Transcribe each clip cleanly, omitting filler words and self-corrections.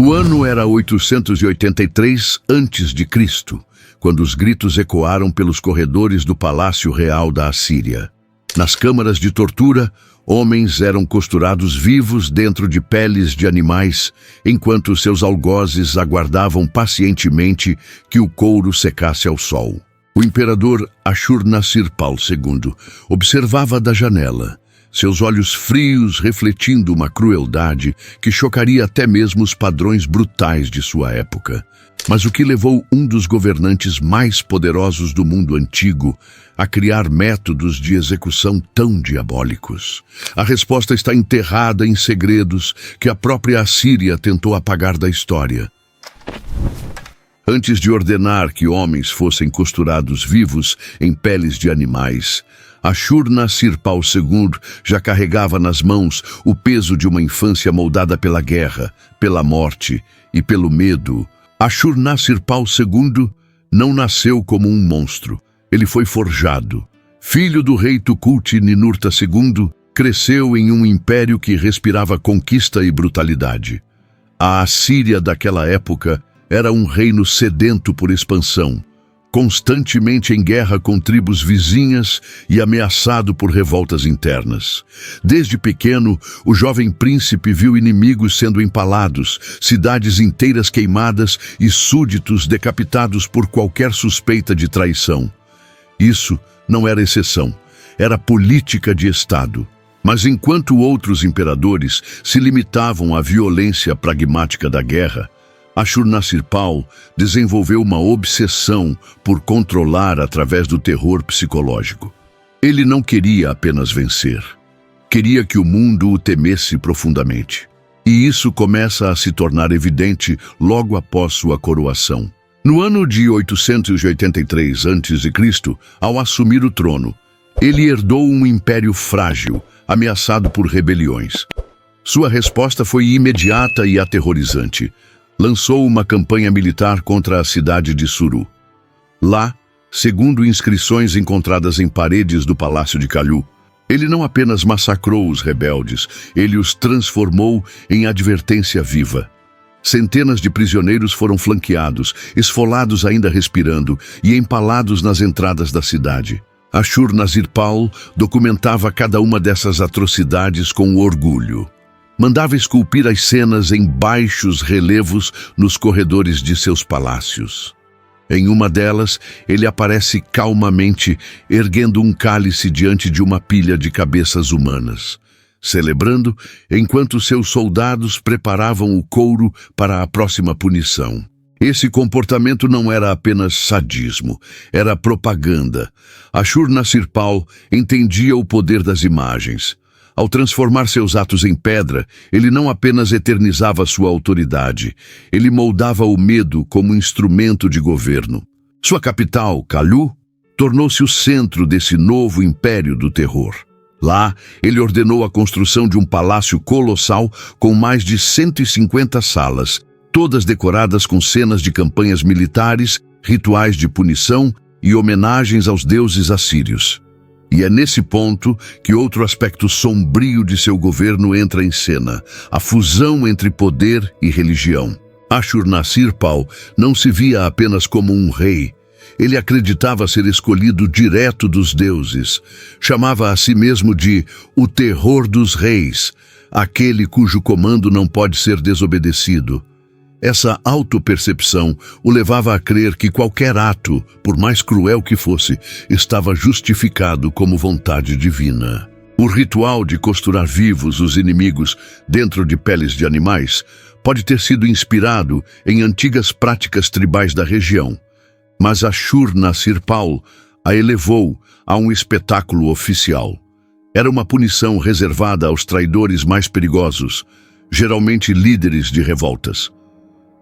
O ano era 883 a.C., quando os gritos ecoaram pelos corredores do Palácio Real da Assíria. Nas câmaras de tortura, homens eram costurados vivos dentro de peles de animais, enquanto seus algozes aguardavam pacientemente que o couro secasse ao sol. O imperador Ashur-nasir-pal II observava da janela, seus olhos frios refletindo uma crueldade que chocaria até mesmo os padrões brutais de sua época. Mas o que levou um dos governantes mais poderosos do mundo antigo a criar métodos de execução tão diabólicos? A resposta está enterrada em segredos que a própria Assíria tentou apagar da história. Antes de ordenar que homens fossem costurados vivos em peles de animais, Ashur-nasir-pal II já carregava nas mãos o peso de uma infância moldada pela guerra, pela morte e pelo medo. Ashur-nasir-pal II não nasceu como um monstro. Ele foi forjado. Filho do rei Tukulti-Ninurta II, cresceu em um império que respirava conquista e brutalidade. A Assíria daquela época era um reino sedento por expansão, constantemente em guerra com tribos vizinhas e ameaçado por revoltas internas. Desde pequeno, o jovem príncipe viu inimigos sendo empalados, cidades inteiras queimadas e súditos decapitados por qualquer suspeita de traição. Isso não era exceção, era política de Estado. Mas enquanto outros imperadores se limitavam à violência pragmática da guerra, Ashur-nasir-pal desenvolveu uma obsessão por controlar através do terror psicológico. Ele não queria apenas vencer. Queria que o mundo o temesse profundamente. E isso começa a se tornar evidente logo após sua coroação. No ano de 883 a.C., ao assumir o trono, ele herdou um império frágil, ameaçado por rebeliões. Sua resposta foi imediata e aterrorizante. Lançou uma campanha militar contra a cidade de Suru. Lá, segundo inscrições encontradas em paredes do Palácio de Kalhu, ele não apenas massacrou os rebeldes, ele os transformou em advertência viva. Centenas de prisioneiros foram flanqueados, esfolados ainda respirando e empalados nas entradas da cidade. Ashur-nasir-pal documentava cada uma dessas atrocidades com orgulho. Mandava esculpir as cenas em baixos relevos nos corredores de seus palácios. Em uma delas, ele aparece calmamente, erguendo um cálice diante de uma pilha de cabeças humanas, celebrando enquanto seus soldados preparavam o couro para a próxima punição. Esse comportamento não era apenas sadismo, era propaganda. Ashur-nasir-pal entendia o poder das imagens. Ao transformar seus atos em pedra, ele não apenas eternizava sua autoridade, ele moldava o medo como instrumento de governo. Sua capital, Kalhu, tornou-se o centro desse novo império do terror. Lá, ele ordenou a construção de um palácio colossal com mais de 150 salas, todas decoradas com cenas de campanhas militares, rituais de punição e homenagens aos deuses assírios. E é nesse ponto que outro aspecto sombrio de seu governo entra em cena, a fusão entre poder e religião. Ashur-nasir-pal não se via apenas como um rei. Ele acreditava ser escolhido direto dos deuses. Chamava a si mesmo de o terror dos reis, aquele cujo comando não pode ser desobedecido. Essa autopercepção o levava a crer que qualquer ato, por mais cruel que fosse, estava justificado como vontade divina. O ritual de costurar vivos os inimigos dentro de peles de animais pode ter sido inspirado em antigas práticas tribais da região, mas Ashur-nasir-pal a elevou a um espetáculo oficial. Era uma punição reservada aos traidores mais perigosos, geralmente líderes de revoltas.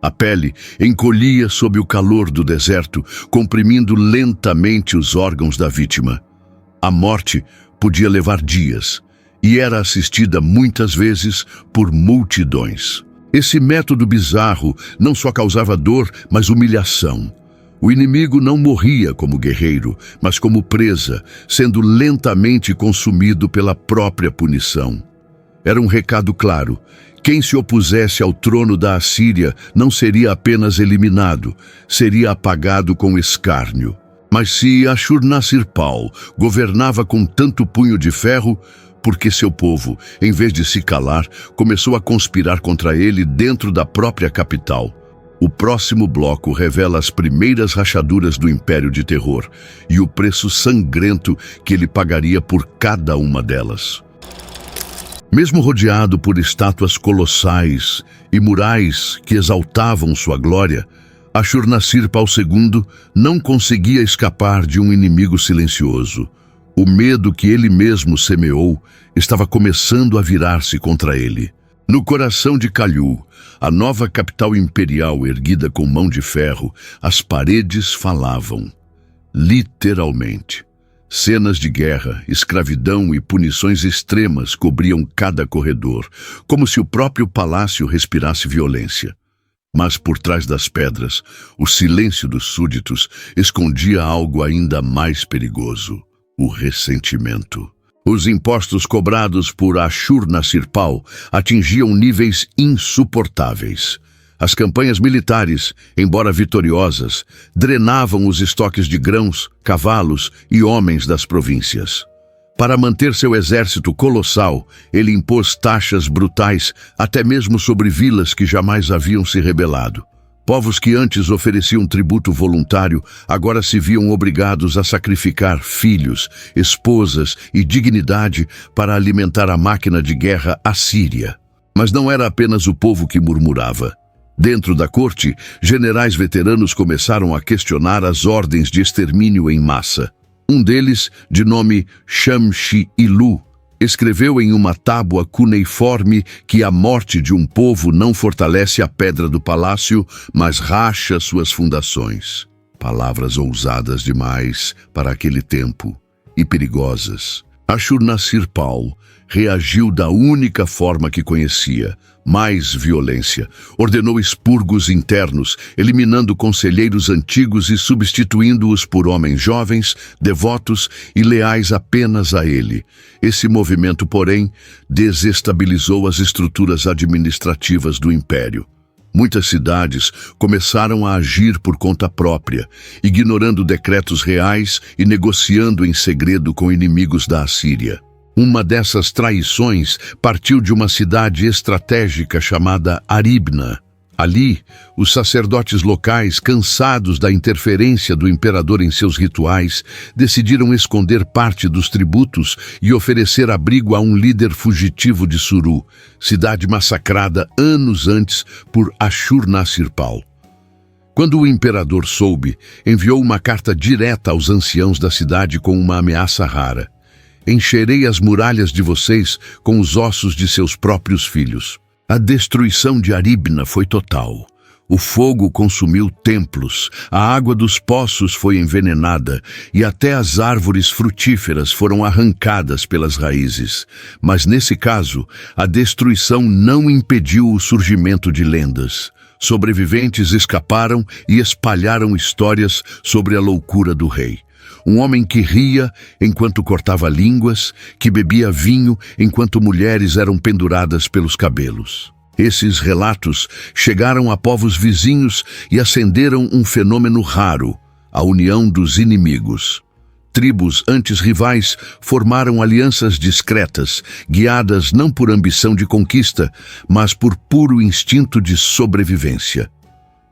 A pele encolhia sob o calor do deserto, comprimindo lentamente os órgãos da vítima. A morte podia levar dias e era assistida muitas vezes por multidões. Esse método bizarro não só causava dor, mas humilhação. O inimigo não morria como guerreiro, mas como presa, sendo lentamente consumido pela própria punição. Era um recado claro. Quem se opusesse ao trono da Assíria não seria apenas eliminado, seria apagado com escárnio. Mas se Ashurnasirpal governava com tanto punho de ferro, porque seu povo, em vez de se calar, começou a conspirar contra ele dentro da própria capital? O próximo bloco revela as primeiras rachaduras do Império de Terror e o preço sangrento que ele pagaria por cada uma delas. Mesmo rodeado por estátuas colossais e murais que exaltavam sua glória, Ashurnasirpal II não conseguia escapar de um inimigo silencioso. O medo que ele mesmo semeou estava começando a virar-se contra ele. No coração de Kalhu, a nova capital imperial erguida com mão de ferro, as paredes falavam. Literalmente. Cenas de guerra, escravidão e punições extremas cobriam cada corredor, como se o próprio palácio respirasse violência. Mas por trás das pedras, o silêncio dos súditos escondia algo ainda mais perigoso: o ressentimento. Os impostos cobrados por Ashurnasirpal atingiam níveis insuportáveis. As campanhas militares, embora vitoriosas, drenavam os estoques de grãos, cavalos e homens das províncias. Para manter seu exército colossal, ele impôs taxas brutais até mesmo sobre vilas que jamais haviam se rebelado. Povos que antes ofereciam tributo voluntário agora se viam obrigados a sacrificar filhos, esposas e dignidade para alimentar a máquina de guerra assíria. Mas não era apenas o povo que murmurava. Dentro da corte, generais veteranos começaram a questionar as ordens de extermínio em massa. Um deles, de nome Shamshi-Ilu, escreveu em uma tábua cuneiforme que a morte de um povo não fortalece a pedra do palácio, mas racha suas fundações. Palavras ousadas demais para aquele tempo e perigosas. Ashurnasirpal reagiu da única forma que conhecia: mais violência. Ordenou expurgos internos, eliminando conselheiros antigos e substituindo-os por homens jovens, devotos e leais apenas a ele. Esse movimento, porém, desestabilizou as estruturas administrativas do império. Muitas cidades começaram a agir por conta própria, ignorando decretos reais e negociando em segredo com inimigos da Assíria. Uma dessas traições partiu de uma cidade estratégica chamada Aribna. Ali, os sacerdotes locais, cansados da interferência do imperador em seus rituais, decidiram esconder parte dos tributos e oferecer abrigo a um líder fugitivo de Suru, cidade massacrada anos antes por Ashurnasirpal. Quando o imperador soube, enviou uma carta direta aos anciãos da cidade com uma ameaça rara: encherei as muralhas de vocês com os ossos de seus próprios filhos. A destruição de Aribna foi total. O fogo consumiu templos, a água dos poços foi envenenada e até as árvores frutíferas foram arrancadas pelas raízes. Mas nesse caso, a destruição não impediu o surgimento de lendas. Sobreviventes escaparam e espalharam histórias sobre a loucura do rei. Um homem que ria enquanto cortava línguas, que bebia vinho enquanto mulheres eram penduradas pelos cabelos. Esses relatos chegaram a povos vizinhos e acenderam um fenômeno raro: a união dos inimigos. Tribos antes rivais formaram alianças discretas, guiadas não por ambição de conquista, mas por puro instinto de sobrevivência.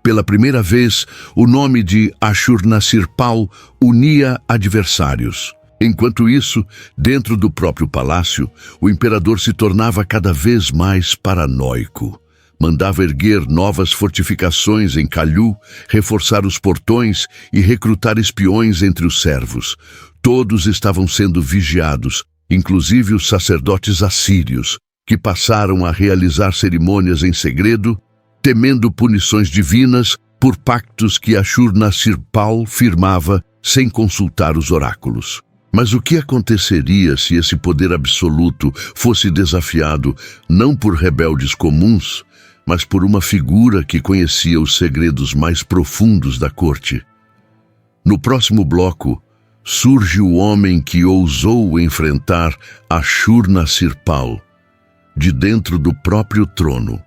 Pela primeira vez, o nome de Ashurnasirpal unia adversários. Enquanto isso, dentro do próprio palácio, o imperador se tornava cada vez mais paranoico. Mandava erguer novas fortificações em Kalhu, reforçar os portões e recrutar espiões entre os servos. Todos estavam sendo vigiados, inclusive os sacerdotes assírios, que passaram a realizar cerimônias em segredo, temendo punições divinas por pactos que Ashurnasirpal firmava sem consultar os oráculos. Mas o que aconteceria se esse poder absoluto fosse desafiado não por rebeldes comuns, mas por uma figura que conhecia os segredos mais profundos da corte? No próximo bloco, surge o homem que ousou enfrentar Ashurnasirpal. de dentro do próprio trono.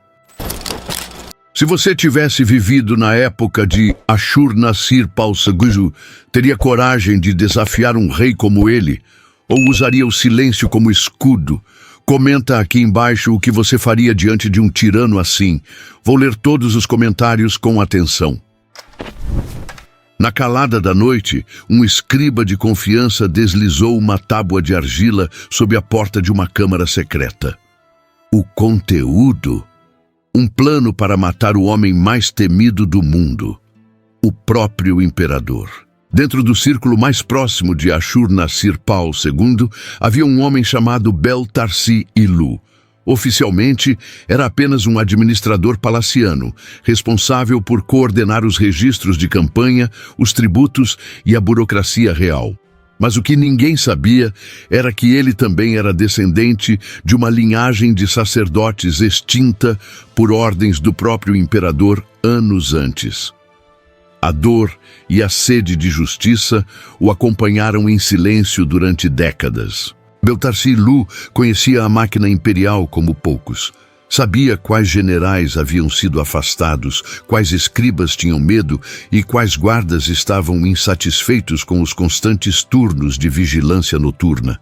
Se você tivesse vivido na época de Ashur-nasir-pal-sagur, teria coragem de desafiar um rei como ele? Ou usaria o silêncio como escudo? Comenta aqui embaixo o que você faria diante de um tirano assim. Vou ler todos os comentários com atenção. Na calada da noite, um escriba de confiança deslizou uma tábua de argila sob a porta de uma câmara secreta. O conteúdo? Um plano para matar o homem mais temido do mundo, o próprio imperador. Dentro do círculo mais próximo de Ashur-nasir-pal-II, havia um homem chamado Bel-tarsi-ilu. Oficialmente, era apenas um administrador palaciano, responsável por coordenar os registros de campanha, os tributos e a burocracia real. Mas o que ninguém sabia era que ele também era descendente de uma linhagem de sacerdotes extinta por ordens do próprio imperador anos antes. A dor e a sede de justiça o acompanharam em silêncio durante décadas. Bel-tarsi-ilu conhecia a máquina imperial como poucos. Sabia quais generais haviam sido afastados, quais escribas tinham medo e quais guardas estavam insatisfeitos com os constantes turnos de vigilância noturna.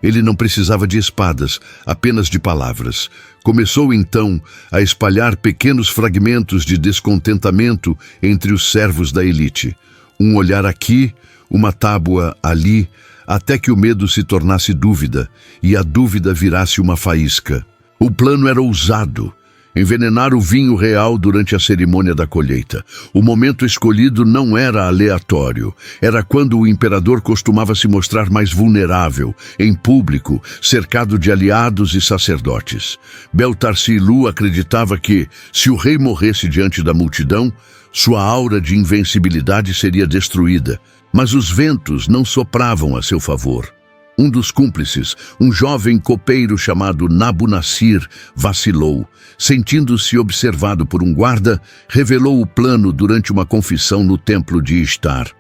Ele não precisava de espadas, apenas de palavras. Começou então a espalhar pequenos fragmentos de descontentamento entre os servos da elite. Um olhar aqui, uma tábua ali, até que o medo se tornasse dúvida e a dúvida virasse uma faísca. O plano era ousado: envenenar o vinho real durante a cerimônia da colheita. O momento escolhido não era aleatório. Era quando o imperador costumava se mostrar mais vulnerável, em público, cercado de aliados e sacerdotes. Bel-tarsi-ilu acreditava que, se o rei morresse diante da multidão, sua aura de invencibilidade seria destruída. Mas os ventos não sopravam a seu favor. Um dos cúmplices, um jovem copeiro chamado Nabu-Nassir, vacilou. Sentindo-se observado por um guarda, revelou o plano durante uma confissão no templo de Ishtar.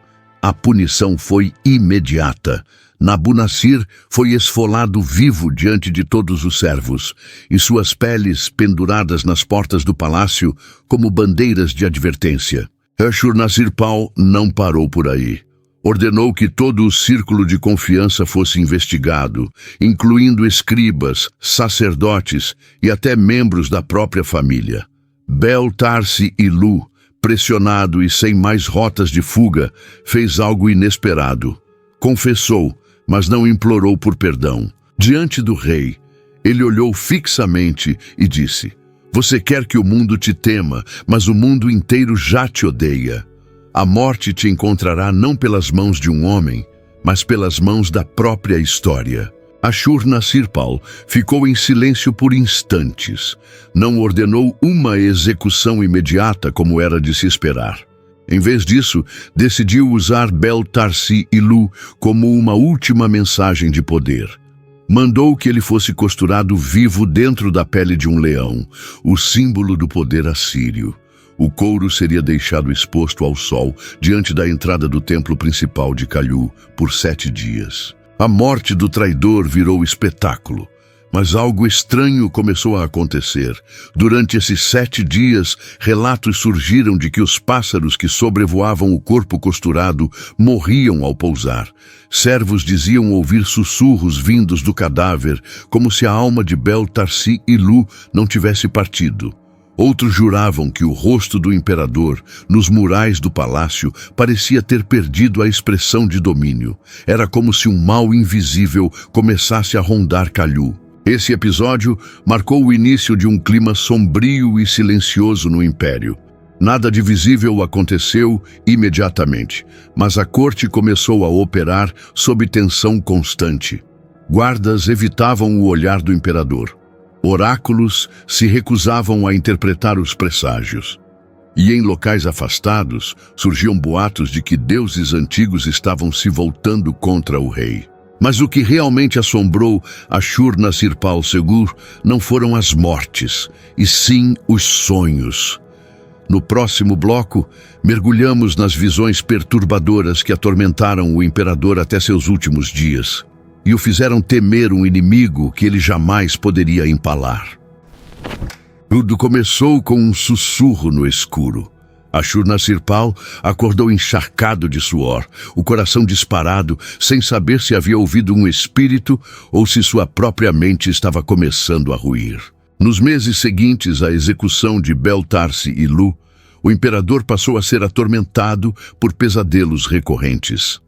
A punição foi imediata. Nabu-Nassir foi esfolado vivo diante de todos os servos, e suas peles penduradas nas portas do palácio como bandeiras de advertência. Ashur-nasir-pal não parou por aí. Ordenou que todo o círculo de confiança fosse investigado, incluindo escribas, sacerdotes e até membros da própria família. Bel-tarsi-ilu, pressionado e sem mais rotas de fuga, fez algo inesperado. Confessou, mas não implorou por perdão. Diante do rei, ele olhou fixamente e disse: "Você quer que o mundo te tema, mas o mundo inteiro já te odeia. A morte te encontrará não pelas mãos de um homem, mas pelas mãos da própria história." Ashur-nasir-pal ficou em silêncio por instantes. Não ordenou uma execução imediata como era de se esperar. Em vez disso, decidiu usar Bel-tarsi-ilu como uma última mensagem de poder. Mandou que ele fosse costurado vivo dentro da pele de um leão, o símbolo do poder assírio. O couro seria deixado exposto ao sol diante da entrada do templo principal de Kalhu por 7 dias. A morte do traidor virou espetáculo, mas algo estranho começou a acontecer. Durante esses 7 dias, relatos surgiram de que os pássaros que sobrevoavam o corpo costurado morriam ao pousar. Servos diziam ouvir sussurros vindos do cadáver, como se a alma de Bel-tarsi-ilu não tivesse partido. Outros juravam que o rosto do imperador, nos murais do palácio, parecia ter perdido a expressão de domínio. Era como se um mal invisível começasse a rondar Kalhu. Esse episódio marcou o início de um clima sombrio e silencioso no império. Nada de visível aconteceu imediatamente, mas a corte começou a operar sob tensão constante. Guardas evitavam o olhar do imperador. Oráculos se recusavam a interpretar os presságios. E em locais afastados, surgiam boatos de que deuses antigos estavam se voltando contra o rei. Mas o que realmente assombrou Ashur-nasir-pal-II não foram as mortes, e sim os sonhos. No próximo bloco, mergulhamos nas visões perturbadoras que atormentaram o imperador até seus últimos dias. e o fizeram temer um inimigo que ele jamais poderia empalar. Tudo começou com um sussurro no escuro. Ashurnasirpal acordou encharcado de suor, o coração disparado, sem saber se havia ouvido um espírito ou se sua própria mente estava começando a ruir. Nos meses seguintes à execução de Beltarce e Lu, o imperador passou a ser atormentado por pesadelos recorrentes.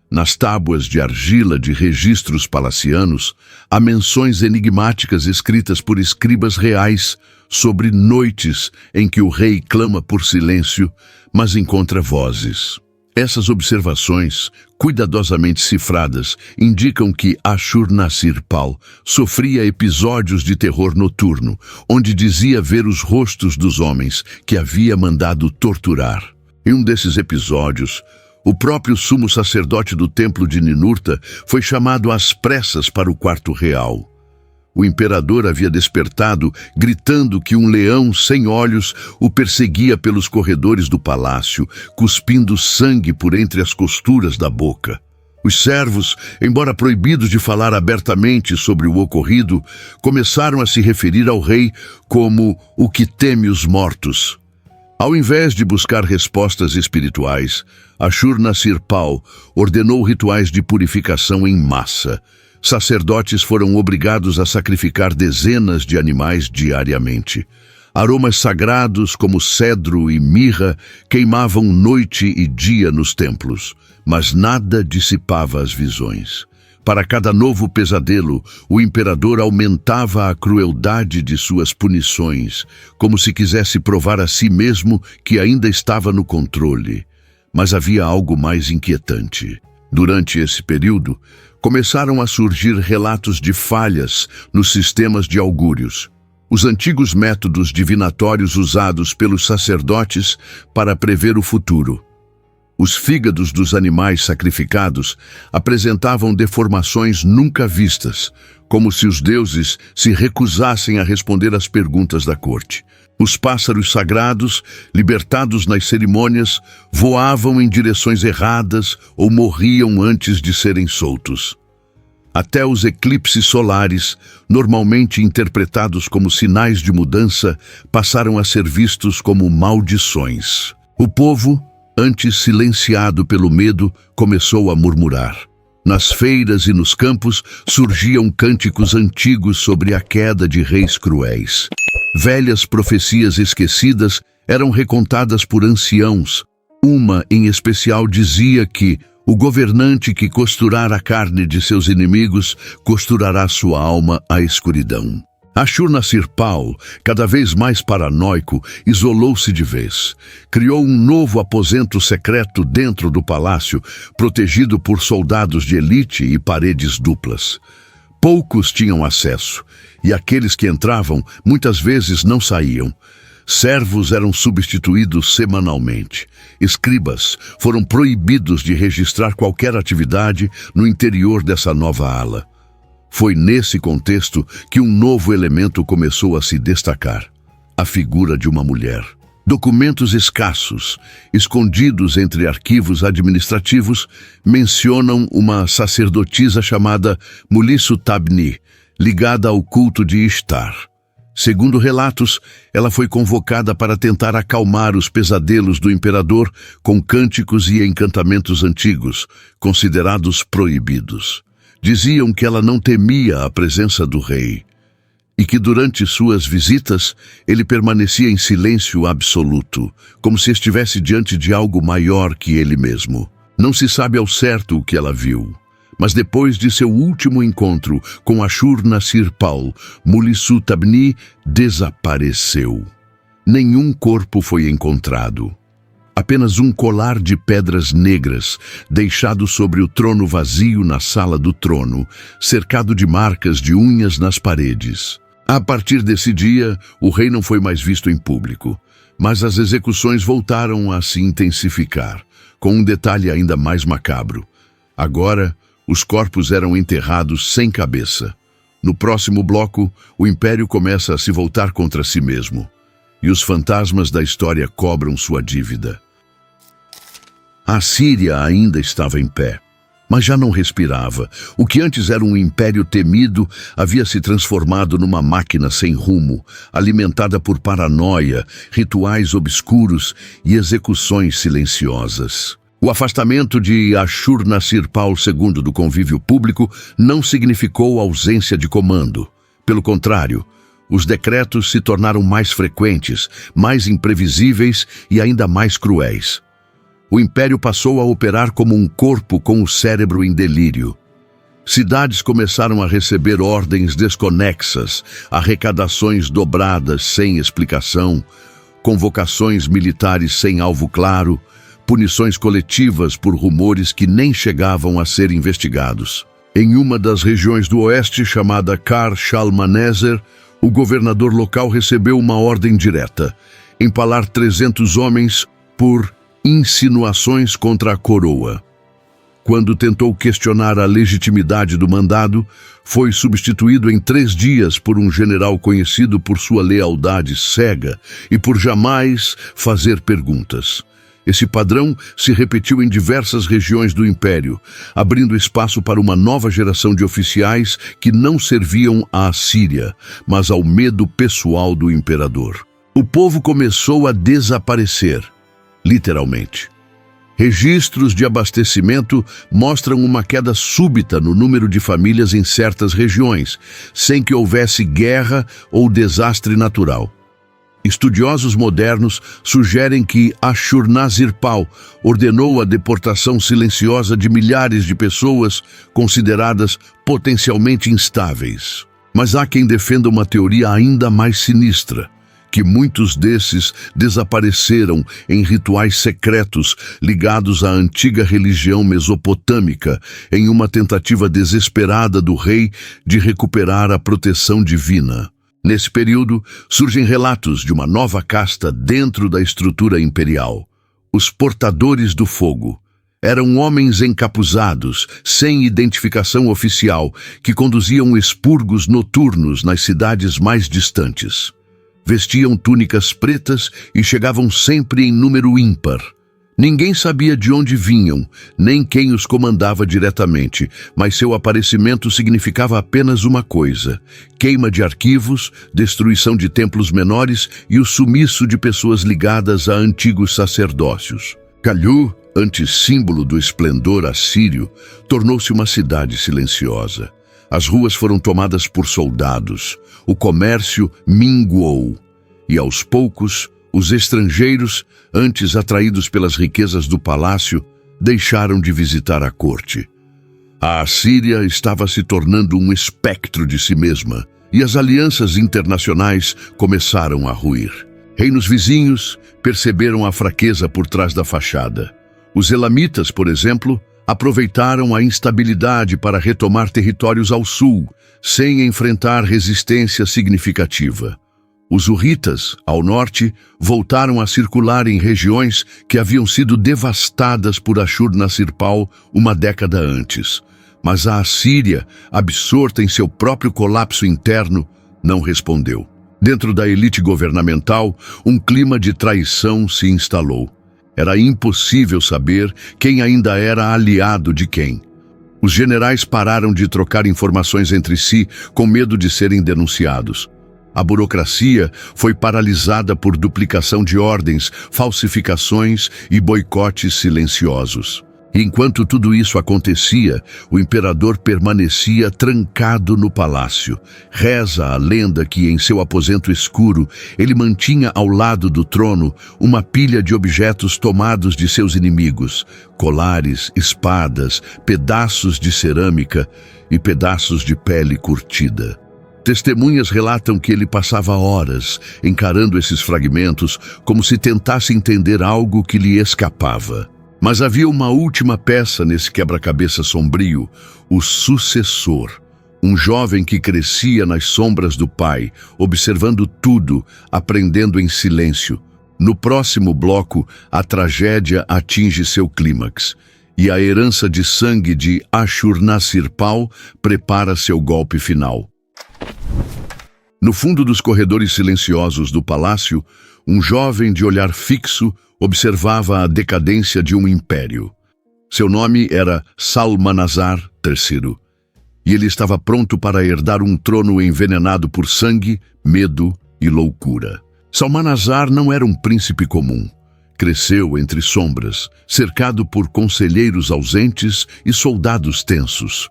Nas tábuas de argila de registros palacianos, há menções enigmáticas escritas por escribas reais sobre noites em que o rei clama por silêncio, mas encontra vozes. Essas observações, cuidadosamente cifradas, indicam que Ashurnasirpal sofria episódios de terror noturno, onde dizia ver os rostos dos homens que havia mandado torturar. Em um desses episódios, o próprio sumo sacerdote do templo de Ninurta foi chamado às pressas para o quarto real. O imperador havia despertado, gritando que um leão sem olhos o perseguia pelos corredores do palácio, cuspindo sangue por entre as costuras da boca. Os servos, embora proibidos de falar abertamente sobre o ocorrido, começaram a se referir ao rei como o que teme os mortos. Ao invés de buscar respostas espirituais, Ashurnasirpal ordenou rituais de purificação em massa. Sacerdotes foram obrigados a sacrificar dezenas de animais diariamente. Aromas sagrados como cedro e mirra queimavam noite e dia nos templos, mas nada dissipava as visões. Para cada novo pesadelo, o imperador aumentava a crueldade de suas punições, como se quisesse provar a si mesmo que ainda estava no controle. Mas havia algo mais inquietante. Durante esse período, começaram a surgir relatos de falhas nos sistemas de augúrios. Os antigos métodos divinatórios usados pelos sacerdotes para prever o futuro. Os fígados dos animais sacrificados apresentavam deformações nunca vistas, como se os deuses se recusassem a responder às perguntas da corte. Os pássaros sagrados, libertados nas cerimônias, voavam em direções erradas ou morriam antes de serem soltos. Até os eclipses solares, normalmente interpretados como sinais de mudança, passaram a ser vistos como maldições. O povo, antes silenciado pelo medo, começou a murmurar. Nas feiras e nos campos surgiam cânticos antigos sobre a queda de reis cruéis. Velhas profecias esquecidas eram recontadas por anciãos. Uma, em especial, dizia que o governante que costurar a carne de seus inimigos costurará sua alma à escuridão. Ashurnasirpal, cada vez mais paranoico, isolou-se de vez. Criou um novo aposento secreto dentro do palácio, protegido por soldados de elite e paredes duplas. Poucos tinham acesso, e aqueles que entravam muitas vezes não saíam. Servos eram substituídos semanalmente. Escribas foram proibidos de registrar qualquer atividade no interior dessa nova ala. Foi nesse contexto que um novo elemento começou a se destacar: a figura de uma mulher. Documentos escassos, escondidos entre arquivos administrativos, mencionam uma sacerdotisa chamada Mulissu-Tabni, ligada ao culto de Ishtar. Segundo relatos, ela foi convocada para tentar acalmar os pesadelos do imperador com cânticos e encantamentos antigos, considerados proibidos. Diziam que ela não temia a presença do rei e que durante suas visitas ele permanecia em silêncio absoluto, como se estivesse diante de algo maior que ele mesmo. Não se sabe ao certo o que ela viu, mas depois de seu último encontro com Ashurnasirpal, Mulissu-Tabni desapareceu. Nenhum corpo foi encontrado. Apenas um colar de pedras negras, deixado sobre o trono vazio na sala do trono, cercado de marcas de unhas nas paredes. A partir desse dia, o rei não foi mais visto em público, mas as execuções voltaram a se intensificar, com um detalhe ainda mais macabro. Agora, os corpos eram enterrados sem cabeça. No próximo bloco, o Império começa a se voltar contra si mesmo, e os fantasmas da história cobram sua dívida. A Síria ainda estava em pé. Mas já não respirava. O que antes era um império temido havia se transformado numa máquina sem rumo, alimentada por paranoia, rituais obscuros e execuções silenciosas. O afastamento de Ashurnasirpal II do convívio público não significou ausência de comando. Pelo contrário, os decretos se tornaram mais frequentes, mais imprevisíveis e ainda mais cruéis. O império passou a operar como um corpo com o cérebro em delírio. Cidades começaram a receber ordens desconexas, arrecadações dobradas sem explicação, convocações militares sem alvo claro, punições coletivas por rumores que nem chegavam a ser investigados. Em uma das regiões do oeste, chamada Kar Shalmaneser, o governador local recebeu uma ordem direta: empalar 300 homens por insinuações contra a coroa. Quando tentou questionar a legitimidade do mandado, foi substituído em 3 dias por um general conhecido por sua lealdade cega e por jamais fazer perguntas. Esse padrão se repetiu em diversas regiões do império, abrindo espaço para uma nova geração de oficiais que não serviam à Assíria, mas ao medo pessoal do imperador. O povo começou a desaparecer, literalmente. Registros de abastecimento mostram uma queda súbita no número de famílias em certas regiões, sem que houvesse guerra ou desastre natural. Estudiosos modernos sugerem que Ashurnasirpal ordenou a deportação silenciosa de milhares de pessoas consideradas potencialmente instáveis. Mas há quem defenda uma teoria ainda mais sinistra: que muitos desses desapareceram em rituais secretos ligados à antiga religião mesopotâmica, em uma tentativa desesperada do rei de recuperar a proteção divina. Nesse período, surgem relatos de uma nova casta dentro da estrutura imperial: os portadores do fogo. Eram homens encapuzados, sem identificação oficial, que conduziam expurgos noturnos nas cidades mais distantes. Vestiam túnicas pretas e chegavam sempre em número ímpar. Ninguém sabia de onde vinham, nem quem os comandava diretamente, mas seu aparecimento significava apenas uma coisa: queima de arquivos, destruição de templos menores e o sumiço de pessoas ligadas a antigos sacerdócios. Calhu, antes símbolo do esplendor assírio, tornou-se uma cidade silenciosa. As ruas foram tomadas por soldados, o comércio minguou, e aos poucos, os estrangeiros, antes atraídos pelas riquezas do palácio, deixaram de visitar a corte. A Assíria estava se tornando um espectro de si mesma, e as alianças internacionais começaram a ruir. Reinos vizinhos perceberam a fraqueza por trás da fachada. Os elamitas, por exemplo, aproveitaram a instabilidade para retomar territórios ao sul, sem enfrentar resistência significativa. Os hurritas, ao norte, voltaram a circular em regiões que haviam sido devastadas por Ashurnasirpal uma década antes. Mas a Assíria, absorta em seu próprio colapso interno, não respondeu. Dentro da elite governamental, um clima de traição se instalou. Era impossível saber quem ainda era aliado de quem. Os generais pararam de trocar informações entre si com medo de serem denunciados. A burocracia foi paralisada por duplicação de ordens, falsificações e boicotes silenciosos. E enquanto tudo isso acontecia, o imperador permanecia trancado no palácio. Reza a lenda que, em seu aposento escuro, ele mantinha ao lado do trono uma pilha de objetos tomados de seus inimigos: colares, espadas, pedaços de cerâmica e pedaços de pele curtida. Testemunhas relatam que ele passava horas encarando esses fragmentos como se tentasse entender algo que lhe escapava. Mas havia uma última peça nesse quebra-cabeça sombrio: o sucessor. Um jovem que crescia nas sombras do pai, observando tudo, aprendendo em silêncio. No próximo bloco, a tragédia atinge seu clímax, e a herança de sangue de Ashurnasirpal prepara seu golpe final. No fundo dos corredores silenciosos do palácio, um jovem de olhar fixo observava a decadência de um império. Seu nome era Salmanasar III, e ele estava pronto para herdar um trono envenenado por sangue, medo e loucura. Salmanasar não era um príncipe comum. Cresceu entre sombras, cercado por conselheiros ausentes e soldados tensos.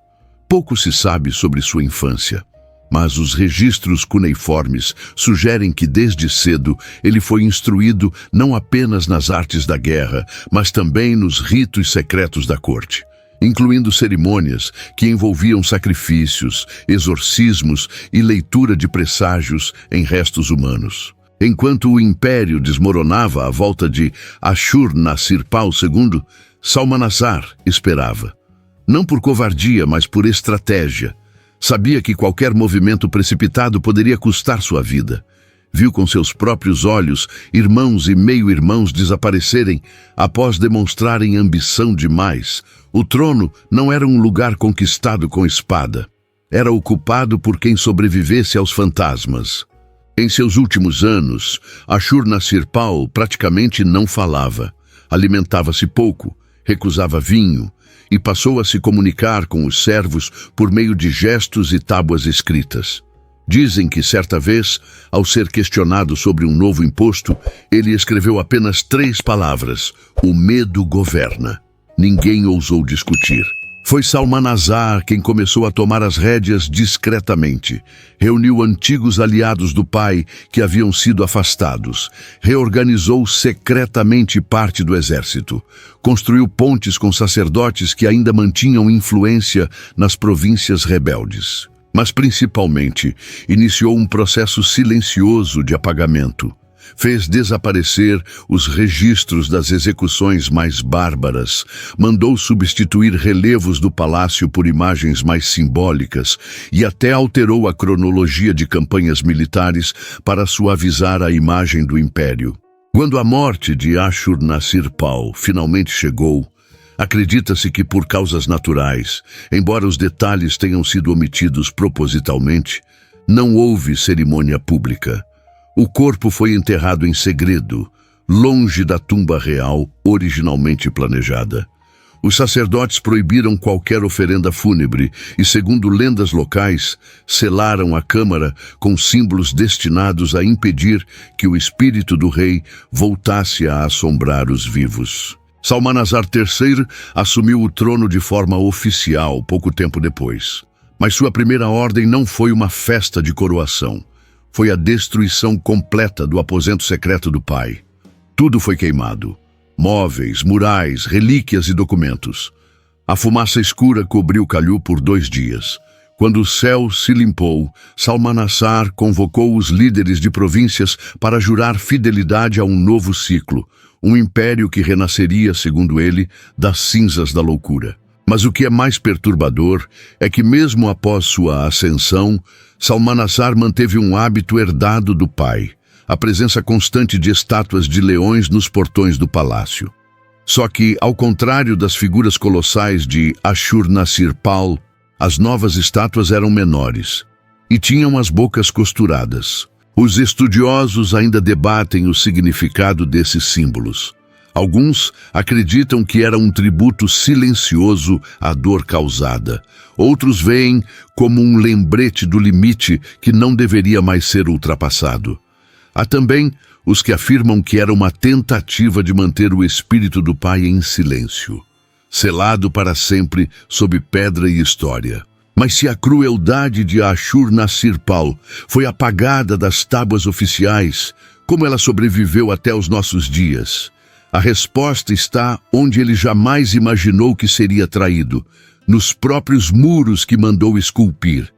Pouco se sabe sobre sua infância, mas os registros cuneiformes sugerem que desde cedo ele foi instruído não apenas nas artes da guerra, mas também nos ritos secretos da corte, incluindo cerimônias que envolviam sacrifícios, exorcismos e leitura de presságios em restos humanos. Enquanto o império desmoronava à volta de Ashur-nasir-pal II, Salmanasar esperava. Não por covardia, mas por estratégia. Sabia que qualquer movimento precipitado poderia custar sua vida. Viu com seus próprios olhos irmãos e meio-irmãos desaparecerem após demonstrarem ambição demais. O trono não era um lugar conquistado com espada. Era ocupado por quem sobrevivesse aos fantasmas. Em seus últimos anos, Ashur-nasir-pal praticamente não falava. Alimentava-se pouco, recusava vinho e passou a se comunicar com os servos por meio de gestos e tábuas escritas. Dizem que, certa vez, ao ser questionado sobre um novo imposto, ele escreveu apenas 3 palavras: "O medo governa". Ninguém ousou discutir. Foi Salmanasar quem começou a tomar as rédeas discretamente. Reuniu antigos aliados do pai que haviam sido afastados. Reorganizou secretamente parte do exército. Construiu pontes com sacerdotes que ainda mantinham influência nas províncias rebeldes. Mas, principalmente, iniciou um processo silencioso de apagamento. Fez desaparecer os registros das execuções mais bárbaras, mandou substituir relevos do palácio por imagens mais simbólicas e até alterou a cronologia de campanhas militares para suavizar a imagem do império. Quando a morte de Ashur-nasir-pal finalmente chegou, acredita-se que por causas naturais, embora os detalhes tenham sido omitidos propositalmente, não houve cerimônia pública. O corpo foi enterrado em segredo, longe da tumba real originalmente planejada. Os sacerdotes proibiram qualquer oferenda fúnebre e, segundo lendas locais, selaram a câmara com símbolos destinados a impedir que o espírito do rei voltasse a assombrar os vivos. Salmanasar III assumiu o trono de forma oficial pouco tempo depois. Mas sua primeira ordem não foi uma festa de coroação. Foi a destruição completa do aposento secreto do pai. Tudo foi queimado. Móveis, murais, relíquias e documentos. A fumaça escura cobriu Kalhu por 2 dias. Quando o céu se limpou, Salmanasar convocou os líderes de províncias para jurar fidelidade a um novo ciclo, um império que renasceria, segundo ele, das cinzas da loucura. Mas o que é mais perturbador é que, mesmo após sua ascensão, Salmanasar manteve um hábito herdado do pai, a presença constante de estátuas de leões nos portões do palácio. Só que, ao contrário das figuras colossais de Ashur-nasir-pal, as novas estátuas eram menores e tinham as bocas costuradas. Os estudiosos ainda debatem o significado desses símbolos. Alguns acreditam que era um tributo silencioso à dor causada. Outros veem como um lembrete do limite que não deveria mais ser ultrapassado. Há também os que afirmam que era uma tentativa de manter o espírito do pai em silêncio, selado para sempre sob pedra e história. Mas se a crueldade de Ashur-nasir-pal foi apagada das tábuas oficiais, como ela sobreviveu até os nossos dias? A resposta está onde ele jamais imaginou que seria traído, nos próprios muros que mandou esculpir.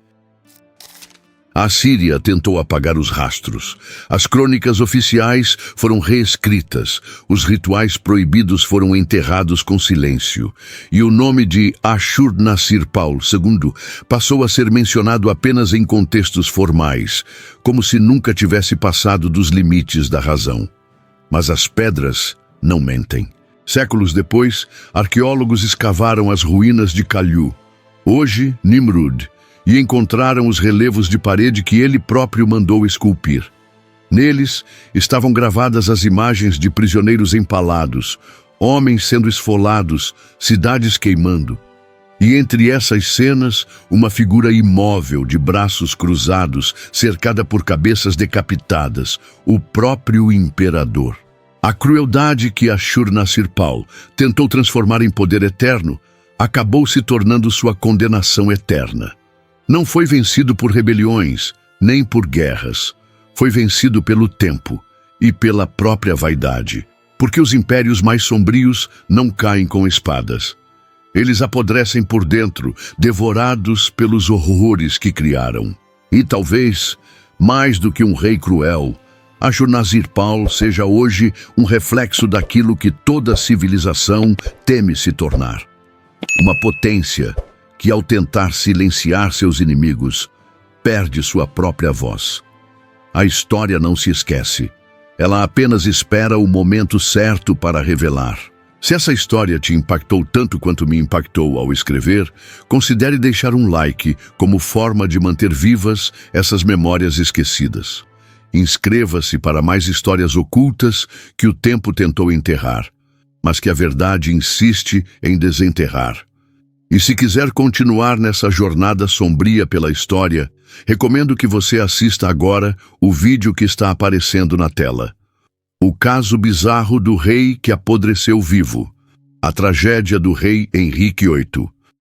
A Assíria tentou apagar os rastros. As crônicas oficiais foram reescritas, os rituais proibidos foram enterrados com silêncio, e o nome de Ashur-nasir-pal II passou a ser mencionado apenas em contextos formais, como se nunca tivesse passado dos limites da razão. Mas as pedras não mentem. Séculos depois, arqueólogos escavaram as ruínas de Kalhu, hoje Nimrud, e encontraram os relevos de parede que ele próprio mandou esculpir. Neles estavam gravadas as imagens de prisioneiros empalados, homens sendo esfolados, cidades queimando. E entre essas cenas, uma figura imóvel de braços cruzados, cercada por cabeças decapitadas, o próprio imperador. A crueldade que Ashur-nasir-pal tentou transformar em poder eterno acabou se tornando sua condenação eterna. Não foi vencido por rebeliões, nem por guerras. Foi vencido pelo tempo e pela própria vaidade, porque os impérios mais sombrios não caem com espadas. Eles apodrecem por dentro, devorados pelos horrores que criaram. E talvez, mais do que um rei cruel, Ashur-nasir-pal seja hoje um reflexo daquilo que toda civilização teme se tornar. Uma potência que, ao tentar silenciar seus inimigos, perde sua própria voz. A história não se esquece. Ela apenas espera o momento certo para revelar. Se essa história te impactou tanto quanto me impactou ao escrever, considere deixar um like como forma de manter vivas essas memórias esquecidas. Inscreva-se para mais histórias ocultas que o tempo tentou enterrar, mas que a verdade insiste em desenterrar. E se quiser continuar nessa jornada sombria pela história, recomendo que você assista agora o vídeo que está aparecendo na tela. O caso bizarro do rei que apodreceu vivo. A tragédia do rei Henrique VIII.